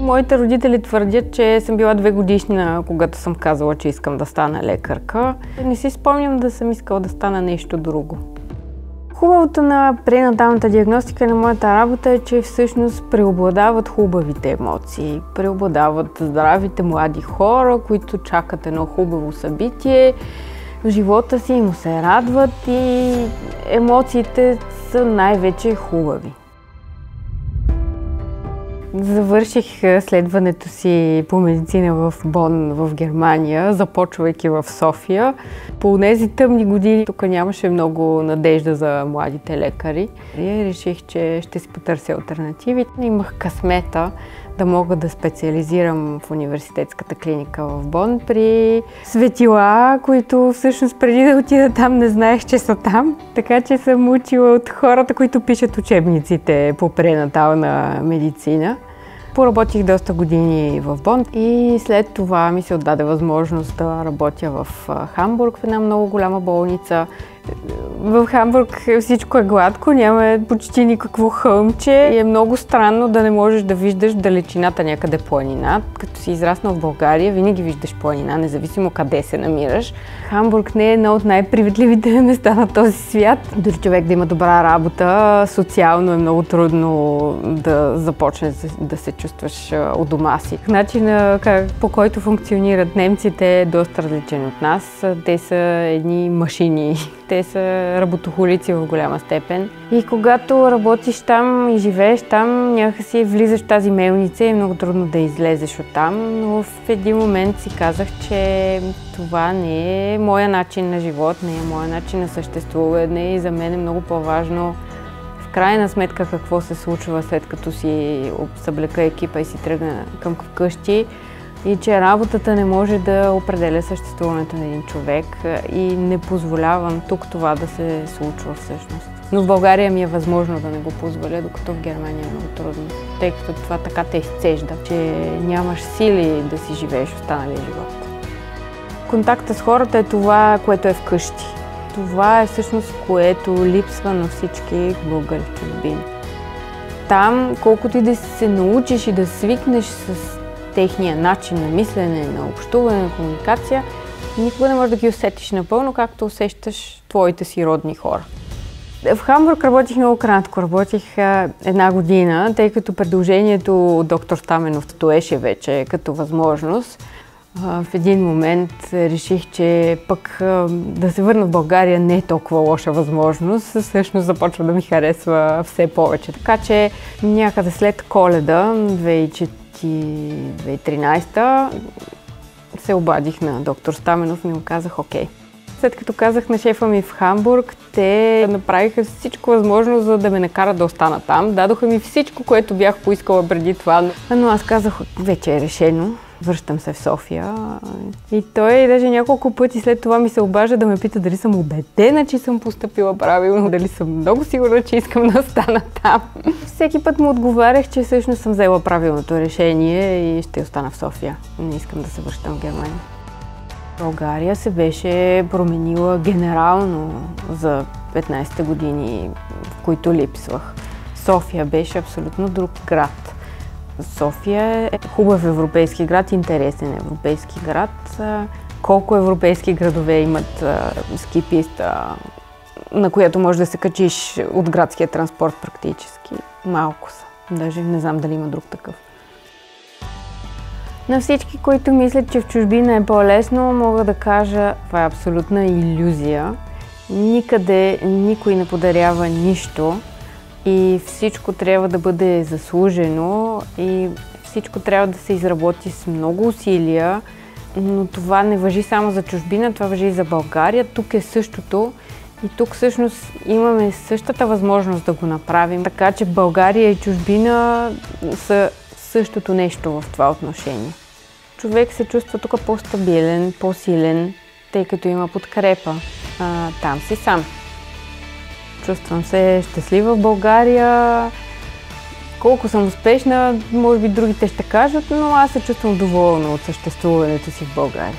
Моите родители твърдят, че съм била 2-годишна, когато съм казала, че искам да стана лекарка. Не си спомням да съм искала да стана нещо друго. Хубавото на пренаталната диагностика на моята работа е, че всъщност преобладават хубавите емоции. Преобладават здравите млади хора, които чакат едно хубаво събитие в живота си и му се радват и емоциите са най-вече хубави. Завърших следването си по медицина в Бон, в Германия, започвайки в София. По тези тъмни години тук нямаше много надежда за младите лекари. И реших, че ще си потърся алтернативи. Имах късмета да мога да специализирам в университетската клиника в Бон при светила, които всъщност преди да отида там не знаех, че са там. Така че съм учила от хората, които пишат учебниците по пренатална медицина. Поработих доста години в Бон и след това ми се отдаде възможност да работя в Хамбург, в една много голяма болница. В Хамбург всичко е гладко, няма почти никакво хълмче и е много странно да не можеш да виждаш далечината някъде планина. Като си израснал в България, винаги виждаш планина, независимо къде се намираш. Хамбург не е едно от най-привидливите места на този свят. Дори човек да има добра работа, социално е много трудно да започнеш да се чувстваш у дома си. Начинът, по който функционират немците, е доста различен от нас. Те са едни машини. Те са работохолици в голяма степен. И когато работиш там и живееш там, някакси влизаш в тази мелница и е много трудно да излезеш оттам. Но в един момент си казах, че това не е моя начин на живот, не е моя начин на съществуване и за мен е много по-важно в крайна сметка какво се случва след като си съблека екипа и си тръгна към вкъщи. И че работата не може да определя съществуването на един човек и не позволявам тук това да се случва всъщност. Но в България ми е възможно да не го позволя, докато в Германия е много трудно, тъй като това така те изцежда, че нямаш сили да си живееш останалия живот. Контактът с хората е това, което е вкъщи. Това е всъщност, което липсва на всички българи в чужбина. Там, колкото и да се научиш и да свикнеш с техния начин на мислене, на общуване, на комуникация, никога не можеш да ги усетиш напълно, както усещаш твоите си родни хора. В Хамбург работих много кратко, работих една година, тъй като предложението от доктор Стаменов стоеше вече като възможност. В един момент реших, че пък да се върна в България не е толкова лоша възможност, всъщност започва да ми харесва все повече. Така че някъде след Коледа, 2013 се обадих на доктор Стаменов и му казах окей. След като казах на шефа ми в Хамбург, те направиха всичко възможно, за да ме накарат да остана там. Дадоха ми всичко, което бях поискала преди това. Но аз казах, вече е решено. Връщам се в София. И той даже няколко пъти след това ми се обажда да ме пита дали съм убедена, че съм постъпила правилно, дали съм много сигурна, че искам да остана там. Всеки път му отговарях, че всъщност съм взела правилното решение и ще остана в София. Не искам да се връщам в Германия. България се беше променила генерално за 15-те години, в които липсвах. София беше абсолютно друг град. София е хубав европейски град, интересен европейски град. Колко европейски градове имат ски писта, на която можеш да се качиш от градския транспорт практически? Малко са. Даже не знам дали има друг такъв. На всички, които мислят, че в чужбина е по-лесно, мога да кажа, това е абсолютна илюзия. Никъде никой не подарява нищо и всичко трябва да бъде заслужено и всичко трябва да се изработи с много усилия, но това не важи само за чужбина, това важи и за България. Тук е същото и тук всъщност имаме същата възможност да го направим, така че България и чужбина са същото нещо в това отношение. Човек се чувства тук по-стабилен, по-силен, тъй като има подкрепа. Там си сам. Чувствам се щастлива в България. Колко съм успешна, може би другите ще кажат, но аз се чувствам доволна от съществуването си в България.